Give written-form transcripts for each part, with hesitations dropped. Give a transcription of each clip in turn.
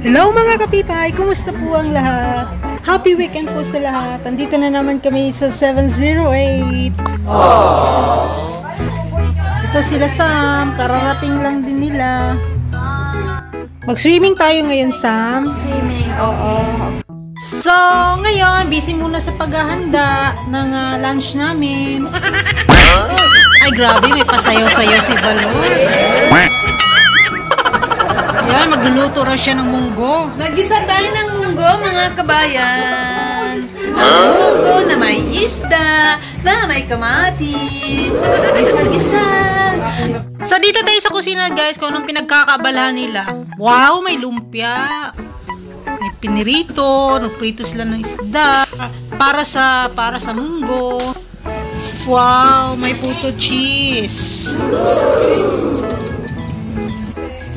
Hello mga kapipay! Kumusta po ang lahat? Happy weekend po sa lahat! Andito na naman kami sa 708. Ito sila Sam. Kararating lang din nila. Mag-swimming tayo ngayon, Sam. Swimming, oo. So, ngayon, busy muna sa paghahanda ng lunch namin. Ay, grabe, may pasayaw-sayaw si Balor. Yan, magluluto raw siya ng munggo. Nag-isa tayo ng munggo, mga kabayan. Ang munggo na may isda, na may kamatis. Gisa-gisa. So, dito tayo sa kusina, guys, kung anong pinagkakabalahan nila. Wow, may lumpia. May pinirito, nagprito sila ng isda. Para sa munggo. Wow, may puto cheese.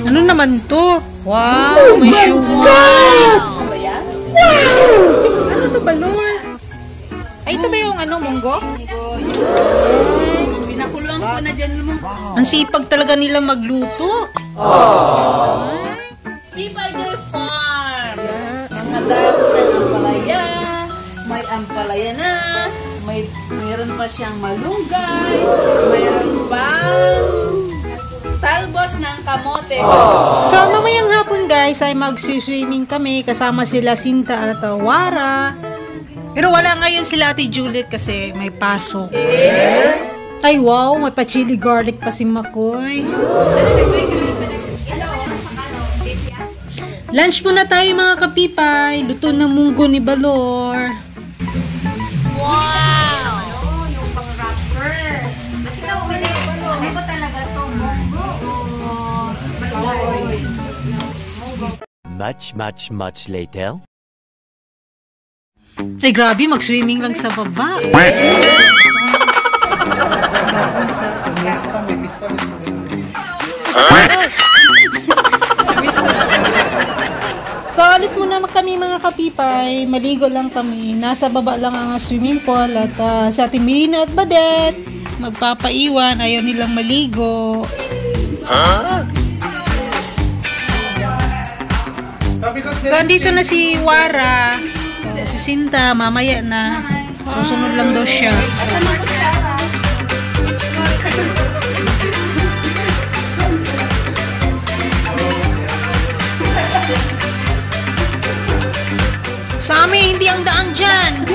Ano naman to? Wow, may shumai. Ano to, Balor? Ay, ito ba yung munggo? Pinakuluan ko na dyan mo. Ang sipag talaga nila magluto. Tibay Joy Farm. Mga dami ng ampalaya. May ampalaya na. Mayroon pa siyang malunggay. Mayroon pang talbos ng kamote. So, mamayang hapon, guys, ay mag-swimming kami. Kasama sila Sinta at Wara. Pero wala ngayon sila Ate Juliet kasi may pasok. Ay, wow, may pa-chili garlic pa si Makoy. Lunch muna tayo mga kapipay. Luto ng munggo ni Balor. Wow! Yung pang-rapper. Ano ba talaga to? Munggo o baloy? Much later. Ay, grabe, mag-swimming lang sa baba. So, alis muna kami mga kapipay. Maligo lang kami. Nasa baba lang ang swimming pool. At sa ating Mirina at Badet, magpapaiwan. Ayaw nilang maligo. So, andito na si Wara. So, si Sinta, mamaya na. Susunod lang daw siya. Sa amin, hindi ang daan dyan.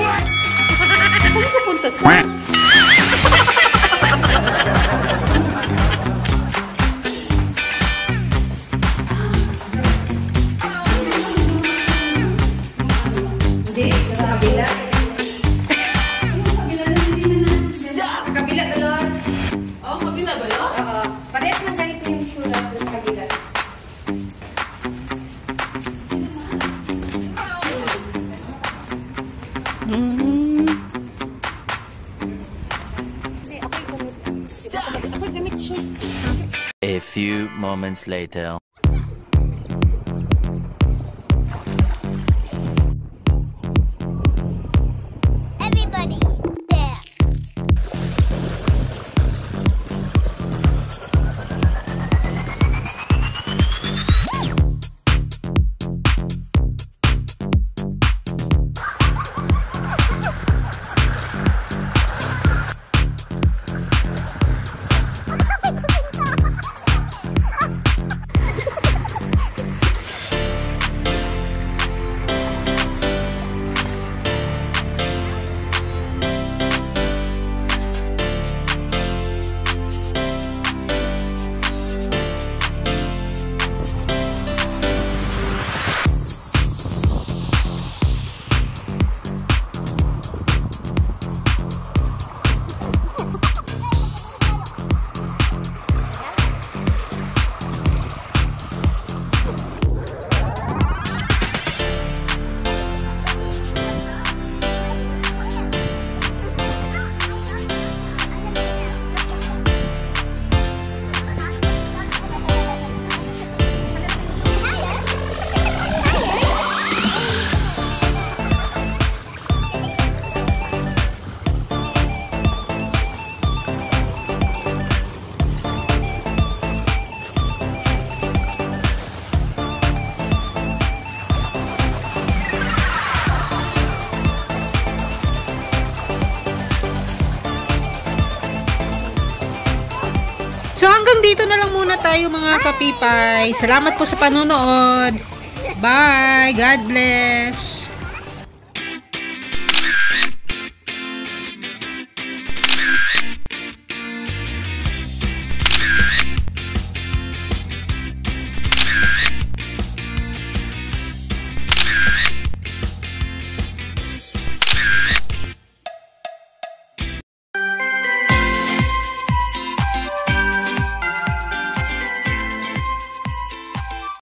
Saan pupunta sa? Hindi, sa kabila. Sa kabila ba, Lord? Oo, kabila ba, Lord? Oo. Parehas ng ganito yung sura sa kabila. A few moments later. Everybody, there. hanggang dito na lang muna tayo mga kapipay. Salamat po sa panonood. Bye. God bless.